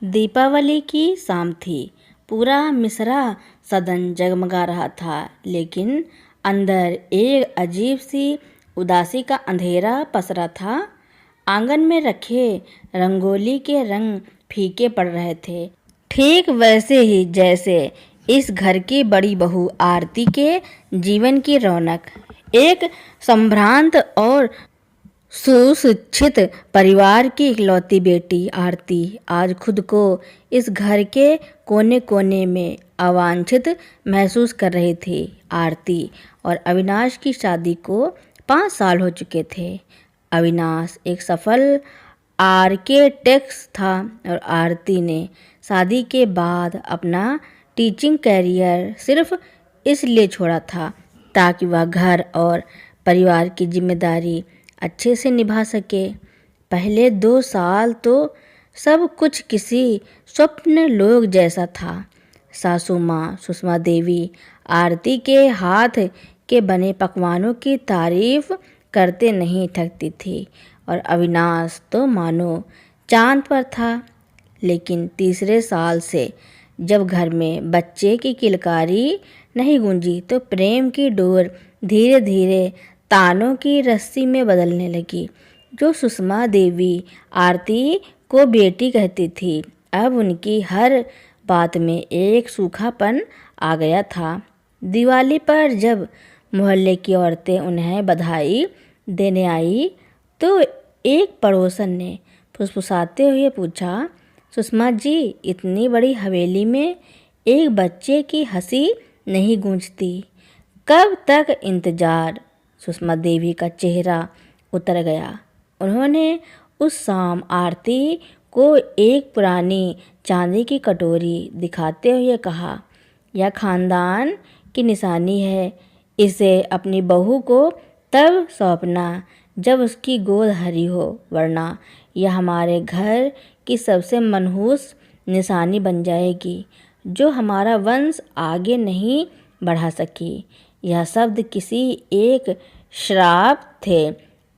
दीपावली की शाम थी। पूरा मिश्रा सदन जगमगा रहा था, लेकिन अंदर एक अजीब सी उदासी का अंधेरा पसरा था। आंगन में रखे रंगोली के रंग फीके पड़ रहे थे, ठीक वैसे ही जैसे इस घर की बड़ी बहू आरती के जीवन की रौनक। एक संभ्रांत और सुशिक्षित परिवार की इकलौती बेटी आरती आज खुद को इस घर के कोने कोने में अवांछित महसूस कर रही थी। आरती और अविनाश की शादी को 5 साल हो चुके थे। अविनाश एक सफल आर्किटेक्ट था और आरती ने शादी के बाद अपना टीचिंग कैरियर सिर्फ इसलिए छोड़ा था ताकि वह घर और परिवार की जिम्मेदारी अच्छे से निभा सके। पहले 2 साल तो सब कुछ किसी स्वप्न लोक जैसा था। सासू माँ सुषमा देवी आरती के हाथ के बने पकवानों की तारीफ करते नहीं थकती थी और अविनाश तो मानो चांद पर था। लेकिन तीसरे साल से जब घर में बच्चे की किलकारी नहीं गूंजी तो प्रेम की डोर धीरे धीरे तानों की रस्सी में बदलने लगी। जो सुषमा देवी आरती को बेटी कहती थी, अब उनकी हर बात में एक सूखापन आ गया था। दिवाली पर जब मोहल्ले की औरतें उन्हें बधाई देने आई तो एक पड़ोसन ने फुसफुसाते हुए पूछा, सुषमा जी, इतनी बड़ी हवेली में एक बच्चे की हंसी नहीं गूंजती, कब तक इंतजार? सुषमा देवी का चेहरा उतर गया। उन्होंने उस शाम आरती को एक पुरानी चांदी की कटोरी दिखाते हुए कहा, यह खानदान की निशानी है। इसे अपनी बहू को तब सौंपना जब उसकी गोद हरी हो, वरना यह हमारे घर की सबसे मनहूस निशानी बन जाएगी जो हमारा वंश आगे नहीं बढ़ा सकी। यह शब्द किसी एक श्राप थे।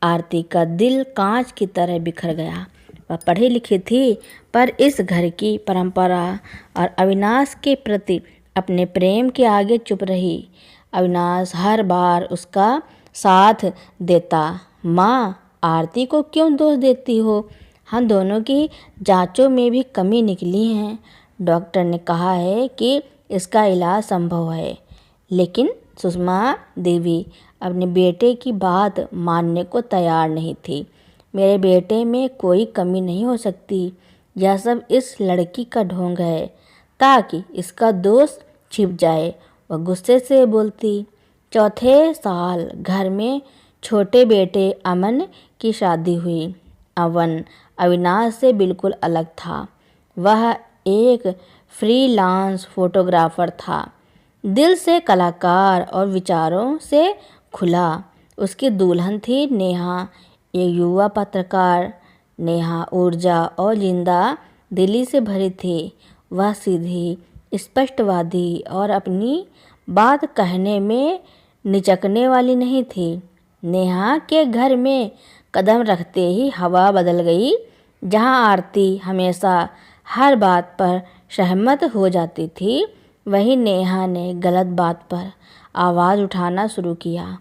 आरती का दिल कांच की तरह बिखर गया। वह पढ़ी लिखी थी, पर इस घर की परंपरा और अविनाश के प्रति अपने प्रेम के आगे चुप रही। अविनाश हर बार उसका साथ देता। माँ, आरती को क्यों दोष देती हो? हम दोनों की जांचों में भी कमी निकली है। डॉक्टर ने कहा है कि इसका इलाज संभव है। लेकिन सुषमा देवी अपने बेटे की बात मानने को तैयार नहीं थी। मेरे बेटे में कोई कमी नहीं हो सकती। यह सब इस लड़की का ढोंग है ताकि इसका दोष छिप जाए, वह गुस्से से बोलती। चौथे साल घर में छोटे बेटे अमन की शादी हुई। अवन अविनाश से बिल्कुल अलग था। वह एक फ्रीलांस फोटोग्राफर था, दिल से कलाकार और विचारों से खुला। उसकी दुल्हन थी नेहा, एक युवा पत्रकार। नेहा ऊर्जा और जिंदा दिली से भरी थी। वह सीधी, स्पष्टवादी और अपनी बात कहने में निचकने वाली नहीं थी। नेहा के घर में कदम रखते ही हवा बदल गई। जहां आरती हमेशा हर बात पर सहमत हो जाती थी, वहीं नेहा ने गलत बात पर आवाज़ उठाना शुरू किया।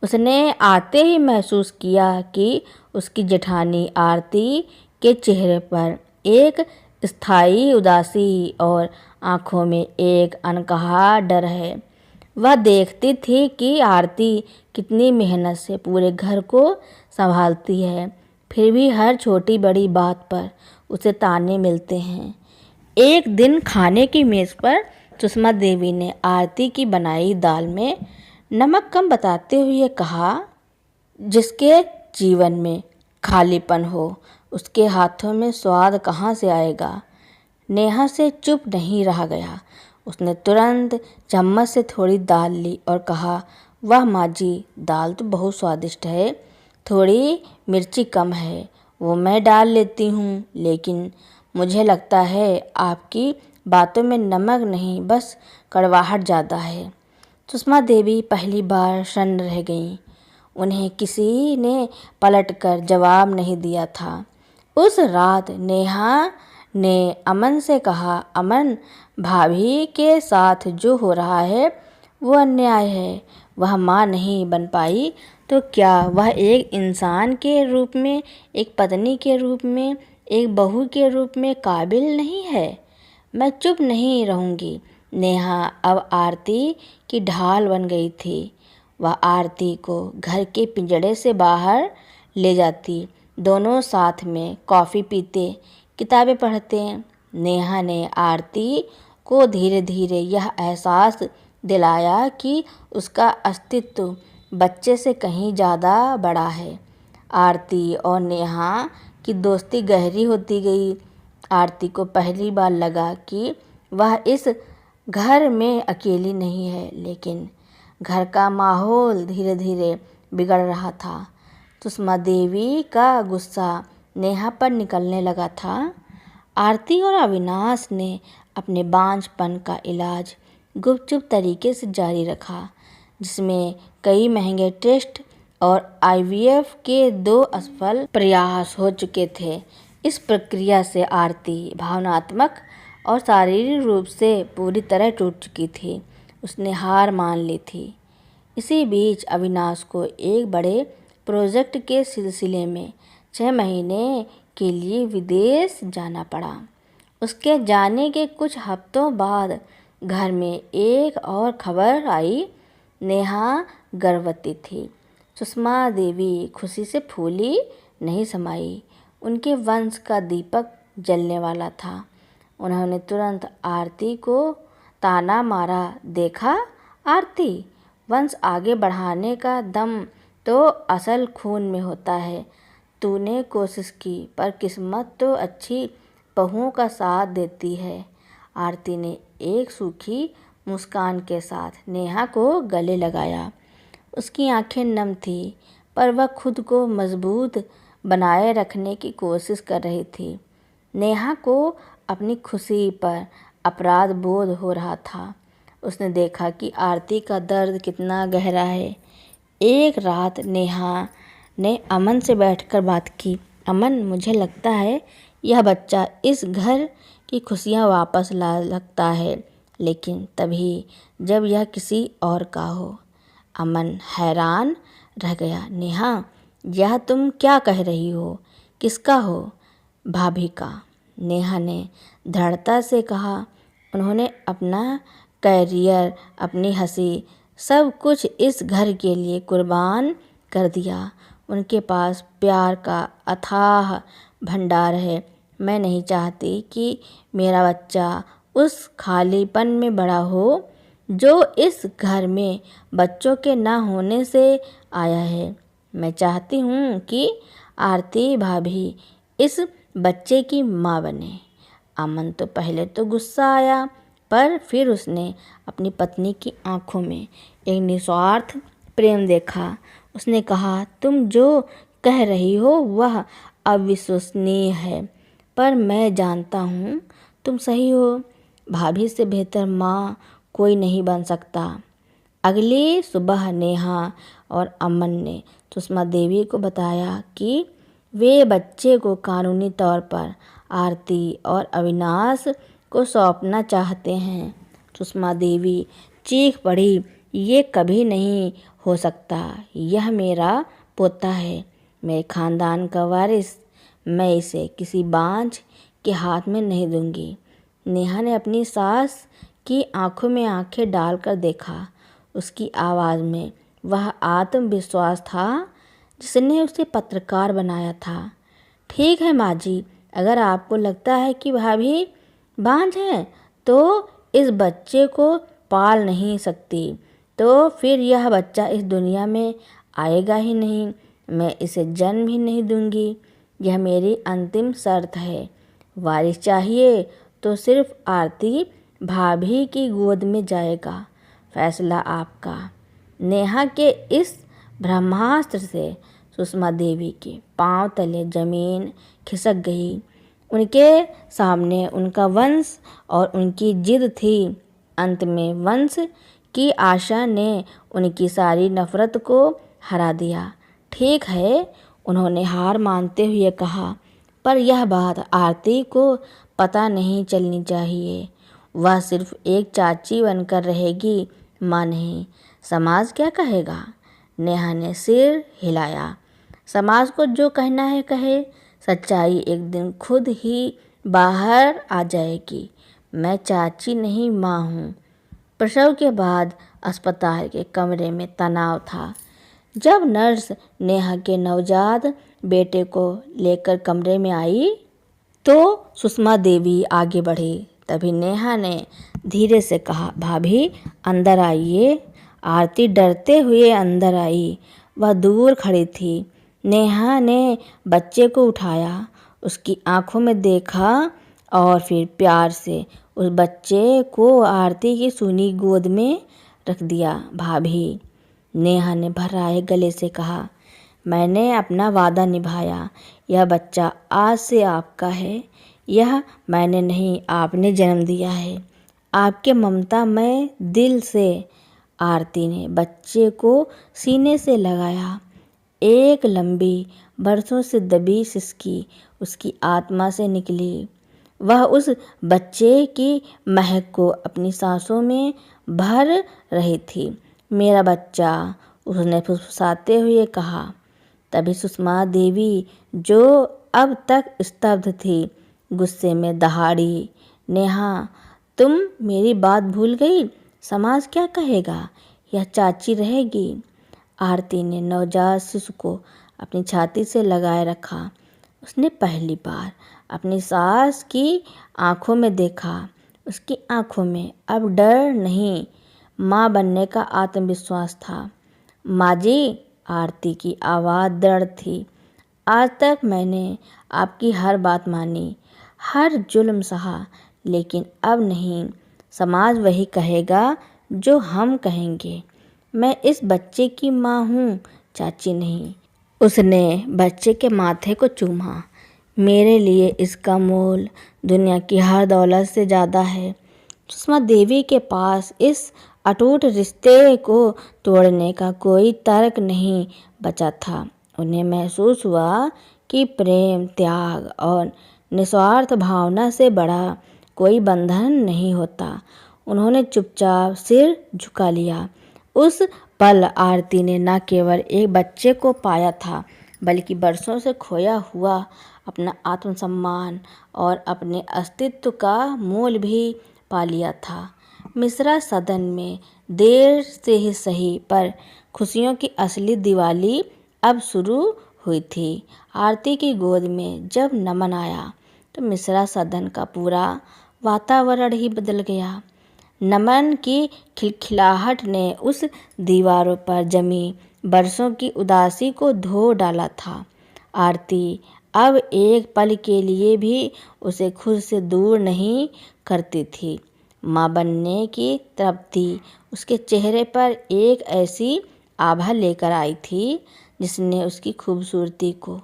उसने आते ही महसूस किया कि उसकी जेठानी आरती के चेहरे पर एक स्थायी उदासी और आंखों में एक अनकहा डर है। वह देखती थी कि आरती कितनी मेहनत से पूरे घर को संभालती है, फिर भी हर छोटी बड़ी बात पर उसे ताने मिलते हैं। एक दिन खाने की मेज़ पर सुषमा देवी ने आरती की बनाई दाल में नमक कम बताते हुए कहा, जिसके जीवन में खालीपन हो उसके हाथों में स्वाद कहाँ से आएगा? नेहा से चुप नहीं रहा गया। उसने तुरंत चम्मच से थोड़ी दाल ली और कहा, वाह माँ जी, दाल तो बहुत स्वादिष्ट है। थोड़ी मिर्ची कम है, वो मैं डाल लेती हूँ, लेकिन मुझे लगता है आपकी बातों में नमक नहीं, बस कड़वाहट ज़्यादा है। सुषमा देवी पहली बार सन्न रह गईं। उन्हें किसी ने पलटकर जवाब नहीं दिया था। उस रात नेहा ने अमन से कहा, अमन, भाभी के साथ जो हो रहा है वो अन्याय है। वह माँ नहीं बन पाई तो क्या वह एक इंसान के रूप में, एक पत्नी के रूप में, एक बहू के रूप में काबिल नहीं है? मैं चुप नहीं रहूँगी। नेहा अब आरती की ढाल बन गई थी। वह आरती को घर के पिंजड़े से बाहर ले जाती। दोनों साथ में कॉफ़ी पीते, किताबें पढ़ते। नेहा ने आरती को धीरे धीरे यह एहसास दिलाया कि उसका अस्तित्व बच्चे से कहीं ज़्यादा बड़ा है। आरती और नेहा की दोस्ती गहरी होती गई। आरती को पहली बार लगा कि वह इस घर में अकेली नहीं है, लेकिन घर का माहौल धीरे धीरे बिगड़ रहा था। सुषमा देवी का गुस्सा नेहा पर निकलने लगा था। आरती और अविनाश ने अपने बांझपन का इलाज गुपचुप तरीके से जारी रखा, जिसमें कई महंगे टेस्ट और आईवीएफ के 2 असफल प्रयास हो चुके थे। इस प्रक्रिया से आरती भावनात्मक और शारीरिक रूप से पूरी तरह टूट चुकी थी। उसने हार मान ली थी। इसी बीच अविनाश को एक बड़े प्रोजेक्ट के सिलसिले में 6 महीने के लिए विदेश जाना पड़ा। उसके जाने के कुछ हफ्तों बाद घर में एक और खबर आई। नेहा गर्भवती थी। सुषमा देवी खुशी से फूली नहीं समाई। उनके वंश का दीपक जलने वाला था। उन्होंने तुरंत आरती को ताना मारा, देखा आरती, वंश आगे बढ़ाने का दम तो असल खून में होता है। तूने कोशिश की पर किस्मत तो अच्छी बहुओं का साथ देती है। आरती ने एक सूखी मुस्कान के साथ नेहा को गले लगाया। उसकी आंखें नम थी, पर वह खुद को मजबूत बनाए रखने की कोशिश कर रही थी। नेहा को अपनी खुशी पर अपराध बोध हो रहा था। उसने देखा कि आरती का दर्द कितना गहरा है। एक रात नेहा ने अमन से बैठकर बात की। अमन, मुझे लगता है यह बच्चा इस घर की खुशियाँ वापस ला सकता है, लेकिन तभी जब यह किसी और का हो। अमन हैरान रह गया। नेहा, यह तुम क्या कह रही हो? किसका हो? भाभी का, नेहा ने दृढ़ता से कहा। उन्होंने अपना कैरियर, अपनी हंसी, सब कुछ इस घर के लिए कुर्बान कर दिया। उनके पास प्यार का अथाह भंडार है। मैं नहीं चाहती कि मेरा बच्चा उस खालीपन में बड़ा हो जो इस घर में बच्चों के ना होने से आया है। मैं चाहती हूँ कि आरती भाभी इस बच्चे की माँ बने। अमन तो पहले तो गुस्सा आया, पर फिर उसने अपनी पत्नी की आंखों में एक निस्वार्थ प्रेम देखा। उसने कहा, तुम जो कह रही हो वह अविश्वसनीय है, पर मैं जानता हूँ तुम सही हो। भाभी से बेहतर माँ कोई नहीं बन सकता। अगली सुबह नेहा और अमन ने सुषमा देवी को बताया कि वे बच्चे को कानूनी तौर पर आरती और अविनाश को सौंपना चाहते हैं। सुषमा देवी चीख पड़ी, ये कभी नहीं हो सकता। यह मेरा पोता है, मेरे खानदान का वारिस। मैं इसे किसी बांझ के हाथ में नहीं दूंगी। नेहा ने अपनी सास की आंखों में आंखें डालकर देखा। उसकी आवाज़ में वह आत्मविश्वास था जिसने उसे पत्रकार बनाया था। ठीक है माँ जी, अगर आपको लगता है कि भाभी बांझ है तो इस बच्चे को पाल नहीं सकती, तो फिर यह बच्चा इस दुनिया में आएगा ही नहीं। मैं इसे जन्म ही नहीं दूंगी। यह मेरी अंतिम शर्त है। वारिस चाहिए तो सिर्फ आरती भाभी की गोद में जाएगा। फैसला आपका। नेहा के इस ब्रह्मास्त्र से सुषमा देवी के पांव तले जमीन खिसक गई। उनके सामने उनका वंश और उनकी जिद थी। अंत में वंश की आशा ने उनकी सारी नफरत को हरा दिया। ठीक है, उन्होंने हार मानते हुए कहा, पर यह बात आरती को पता नहीं चलनी चाहिए। वह सिर्फ एक चाची बनकर रहेगी, माँ नहीं। समाज क्या कहेगा? नेहा ने सिर हिलाया। समाज को जो कहना है कहे, सच्चाई एक दिन खुद ही बाहर आ जाएगी। मैं चाची नहीं, माँ हूँ। प्रसव के बाद अस्पताल के कमरे में तनाव था। जब नर्स नेहा के नवजात बेटे को लेकर कमरे में आई तो सुषमा देवी आगे बढ़ी। तभी नेहा ने धीरे से कहा, भाभी अंदर आइए। आरती डरते हुए अंदर आई। वह दूर खड़ी थी। नेहा ने बच्चे को उठाया, उसकी आंखों में देखा और फिर प्यार से उस बच्चे को आरती की सूनी गोद में रख दिया। भाभी, नेहा ने भर्राए गले से कहा, मैंने अपना वादा निभाया। यह बच्चा आज से आपका है। यह मैंने नहीं, आपने जन्म दिया है। आपके ममता मैं दिल से। आरती ने बच्चे को सीने से लगाया। एक लंबी, बरसों से दबी सिसकी उसकी आत्मा से निकली। वह उस बच्चे की महक को अपनी सांसों में भर रही थी। मेरा बच्चा, उसने फुसफुसाते हुए कहा। तभी सुषमा देवी, जो अब तक स्तब्ध थी, गुस्से में दहाड़ी, नेहा, तुम मेरी बात भूल गई? समाज क्या कहेगा? यह चाची रहेगी। आरती ने नवजात शिशु को अपनी छाती से लगाए रखा। उसने पहली बार अपनी सास की आंखों में देखा। उसकी आंखों में अब डर नहीं, माँ बनने का आत्मविश्वास था। माँ जी, आरती की आवाज़ दृढ़ थी। आज तक मैंने आपकी हर बात मानी, हर जुल्म सहा, लेकिन अब नहीं। समाज वही कहेगा जो हम कहेंगे। मैं इस बच्चे की माँ हूँ, चाची नहीं। उसने बच्चे के माथे को चूमा। मेरे लिए इसका मोल दुनिया की हर दौलत से ज़्यादा है। सुषमा देवी के पास इस अटूट रिश्ते को तोड़ने का कोई तर्क नहीं बचा था। उन्हें महसूस हुआ कि प्रेम, त्याग और निस्वार्थ भावना से बड़ा कोई बंधन नहीं होता। उन्होंने चुपचाप सिर झुका लिया। उस पल आरती ने न केवल एक बच्चे को पाया था, बल्कि बरसों से खोया हुआ अपना आत्मसम्मान और अपने अस्तित्व का मोल भी पा लिया था। मिश्रा सदन में देर से ही सही, पर खुशियों की असली दिवाली अब शुरू हुई थी। आरती की गोद में जब नमन आया तो मिश्रा सदन का पूरा वातावरण ही बदल गया। नमन की खिलखिलाहट ने उस दीवारों पर जमी बरसों की उदासी को धो डाला था। आरती अब एक पल के लिए भी उसे खुद से दूर नहीं करती थी। माँ बनने की तृप्ति उसके चेहरे पर एक ऐसी आभा लेकर आई थी जिसने उसकी खूबसूरती को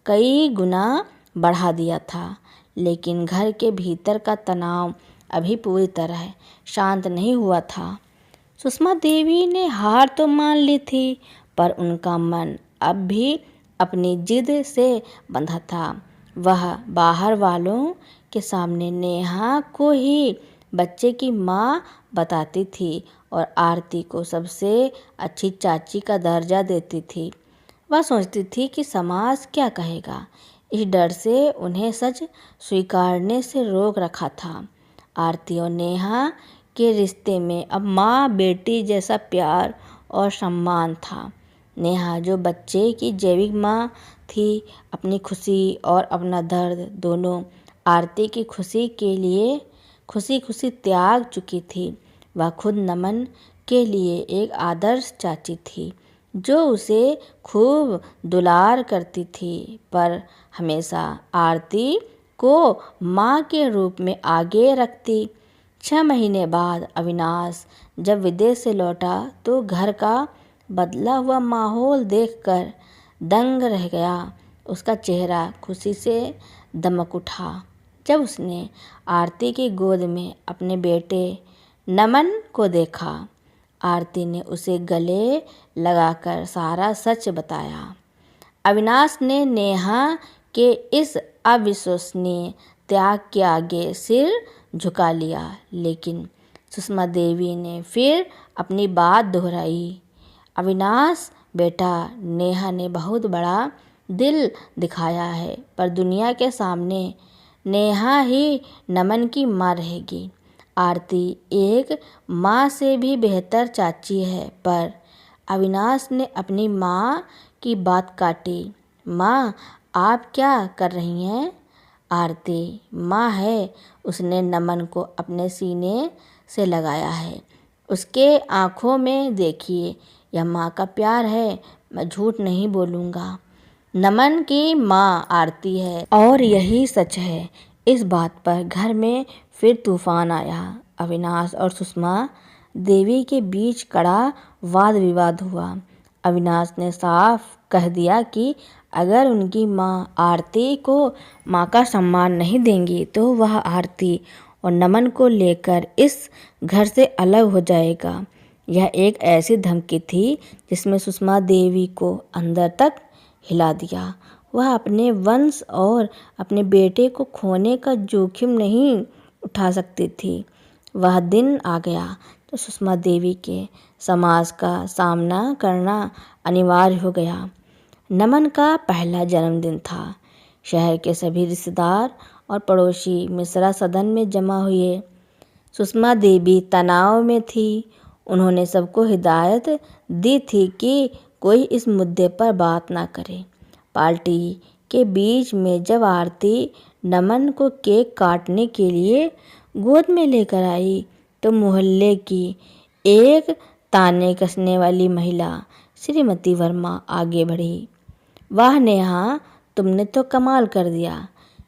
कई गुना बढ़ा दिया था। लेकिन घर के भीतर का तनाव अभी पूरी तरह शांत नहीं हुआ था। सुषमा देवी ने हार तो मान ली थी, पर उनका मन अब भी अपनी जिद से बंधा था। वह बाहर वालों के सामने नेहा को ही बच्चे की माँ बताती थी और आरती को सबसे अच्छी चाची का दर्जा देती थी। वह सोचती थी कि समाज क्या कहेगा। इस डर से उन्हें सच स्वीकारने से रोक रखा था। आरती और नेहा के रिश्ते में अब माँ बेटी जैसा प्यार और सम्मान था। नेहा जो बच्चे की जैविक माँ थी, अपनी खुशी और अपना दर्द दोनों आरती की खुशी के लिए खुशी खुशी त्याग चुकी थी। वह खुद नमन के लिए एक आदर्श चाची थी, जो उसे खूब दुलार करती थी, पर हमेशा आरती को माँ के रूप में आगे रखती। 6 महीने बाद अविनाश जब विदेश से लौटा तो घर का बदला हुआ माहौल देखकर दंग रह गया। उसका चेहरा खुशी से दमक उठा जब उसने आरती की गोद में अपने बेटे नमन को देखा। आरती ने उसे गले लगाकर सारा सच बताया। अविनाश ने नेहा के इस अविश्वसनीय त्याग के आगे सिर झुका लिया। लेकिन सुषमा देवी ने फिर अपनी बात दोहराई। अविनाश बेटा, नेहा ने बहुत बड़ा दिल दिखाया है, पर दुनिया के सामने नेहा ही नमन की माँ रहेगी। आरती एक माँ से भी बेहतर चाची है। पर अविनाश ने अपनी माँ की बात काटी। माँ, आप क्या कर रही हैं? आरती माँ है। उसने नमन को अपने सीने से लगाया है। उसके आँखों में देखिए, यह माँ का प्यार है, मैं झूठ नहीं बोलूँगा। नमन की माँ आरती है और यही सच है। इस बात पर घर में फिर तूफान आया। अविनाश और सुषमा देवी के बीच कड़ा वाद विवाद हुआ। अविनाश ने साफ कह दिया कि अगर उनकी माँ आरती को माँ का सम्मान नहीं देंगी तो वह आरती और नमन को लेकर इस घर से अलग हो जाएगा। यह एक ऐसी धमकी थी जिसमें सुषमा देवी को अंदर तक हिला दिया। वह अपने वंश और अपने बेटे को खोने का जोखिम नहीं उठा सकती थी। वह दिन आ गया तो सुषमा देवी के समाज का सामना करना अनिवार्य हो गया। नमन का पहला जन्मदिन था। शहर के सभी रिश्तेदार और पड़ोसी मिश्रा सदन में जमा हुए। सुषमा देवी तनाव में थी। उन्होंने सबको हिदायत दी थी कि कोई इस मुद्दे पर बात ना करे। पार्टी के बीच में जब आरती नमन को केक काटने के लिए गोद में लेकर आई तो मोहल्ले की एक ताने कसने वाली महिला श्रीमती वर्मा आगे बढ़ी। वाह नेहा, तुमने तो कमाल कर दिया।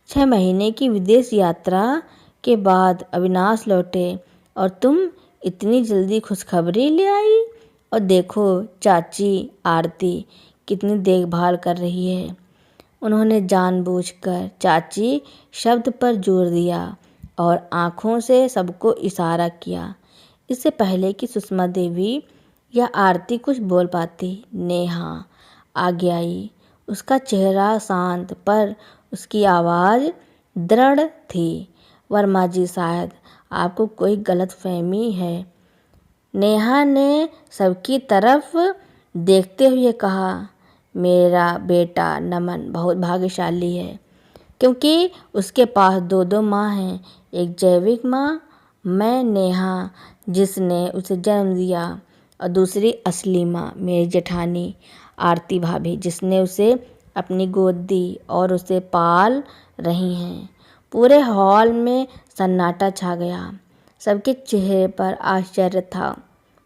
6 महीने की विदेश यात्रा के बाद अविनाश लौटे और तुम इतनी जल्दी खुशखबरी ले आई। और देखो चाची आरती कितनी देखभाल कर रही है। उन्होंने जानबूझकर चाची शब्द पर जोर दिया और आंखों से सबको इशारा किया। इससे पहले कि सुषमा देवी या आरती कुछ बोल पाती, नेहा आगे आई। उसका चेहरा शांत पर उसकी आवाज़ दृढ़ थी। वर्मा जी, शायद आपको कोई गलतफहमी है। नेहा ने सबकी तरफ देखते हुए कहा, मेरा बेटा नमन बहुत भाग्यशाली है क्योंकि उसके पास 2 माँ हैं। एक जैविक माँ, मैं नेहा जिसने उसे जन्म दिया, और दूसरी असली माँ मेरी जेठानी आरती भाभी जिसने उसे अपनी गोद दी और उसे पाल रही हैं। पूरे हॉल में सन्नाटा छा गया। सबके चेहरे पर आश्चर्य था।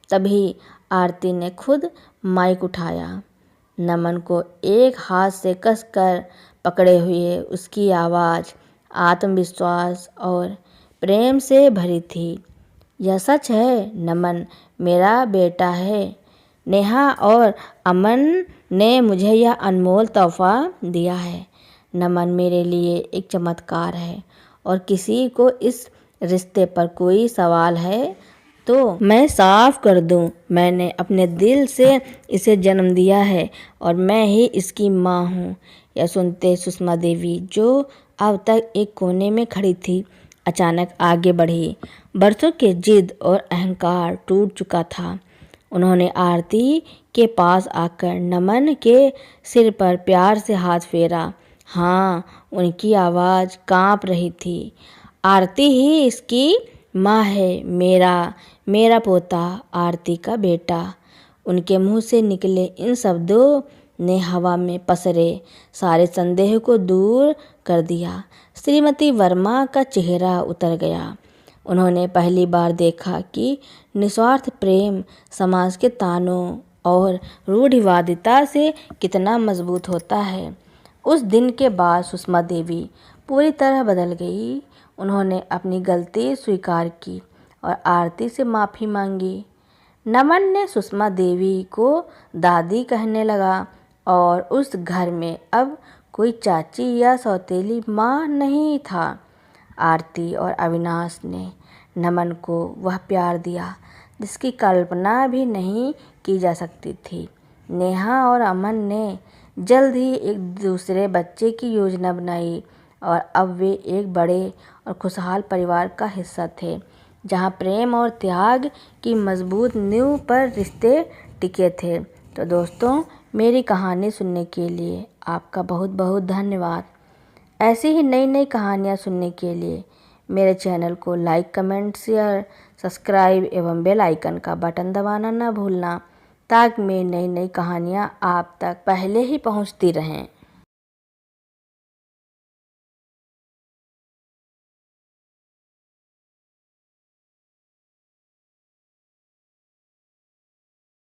तभी आरती ने खुद माइक उठाया। नमन को एक हाथ से कसकर पकड़े हुए उसकी आवाज़ आत्मविश्वास और प्रेम से भरी थी। यह सच है, नमन मेरा बेटा है। नेहा और अमन ने मुझे यह अनमोल तोहफा दिया है। नमन मेरे लिए एक चमत्कार है और किसी को इस रिश्ते पर कोई सवाल है तो मैं साफ कर दूं, मैंने अपने दिल से इसे जन्म दिया है और मैं ही इसकी माँ हूँ। यह सुनते सुषमा देवी, जो अब तक एक कोने में खड़ी थी, अचानक आगे बढ़ी। बरसों के जिद और अहंकार टूट चुका था। उन्होंने आरती के पास आकर नमन के सिर पर प्यार से हाथ फेरा। हाँ, उनकी आवाज़ कांप रही थी। आरती ही इसकी माँ है, मेरा पोता, आरती का बेटा। उनके मुंह से निकले इन शब्दों ने हवा में पसरे सारे संदेह को दूर कर दिया। श्रीमती वर्मा का चेहरा उतर गया। उन्होंने पहली बार देखा कि निस्वार्थ प्रेम समाज के तानों और रूढ़िवादिता से कितना मजबूत होता है। उस दिन के बाद सुषमा देवी पूरी तरह बदल गई। उन्होंने अपनी गलती स्वीकार की और आरती से माफ़ी मांगी। नमन ने सुषमा देवी को दादी कहने लगा और उस घर में अब कोई चाची या सौतेली माँ नहीं था। आरती और अविनाश ने नमन को वह प्यार दिया जिसकी कल्पना भी नहीं की जा सकती थी। नेहा और अमन ने जल्द ही एक दूसरे बच्चे की योजना बनाई और अब वे एक बड़े और खुशहाल परिवार का हिस्सा थे, जहां प्रेम और त्याग की मजबूत नींव पर रिश्ते टिके थे। तो दोस्तों, मेरी कहानी सुनने के लिए आपका बहुत बहुत धन्यवाद। ऐसी ही नई नई कहानियाँ सुनने के लिए मेरे चैनल को लाइक, कमेंट, शेयर, सब्सक्राइब एवं बेल आइकन का बटन दबाना ना भूलना, ताकि मेरी नई नई कहानियाँ आप तक पहले ही पहुँचती रहें।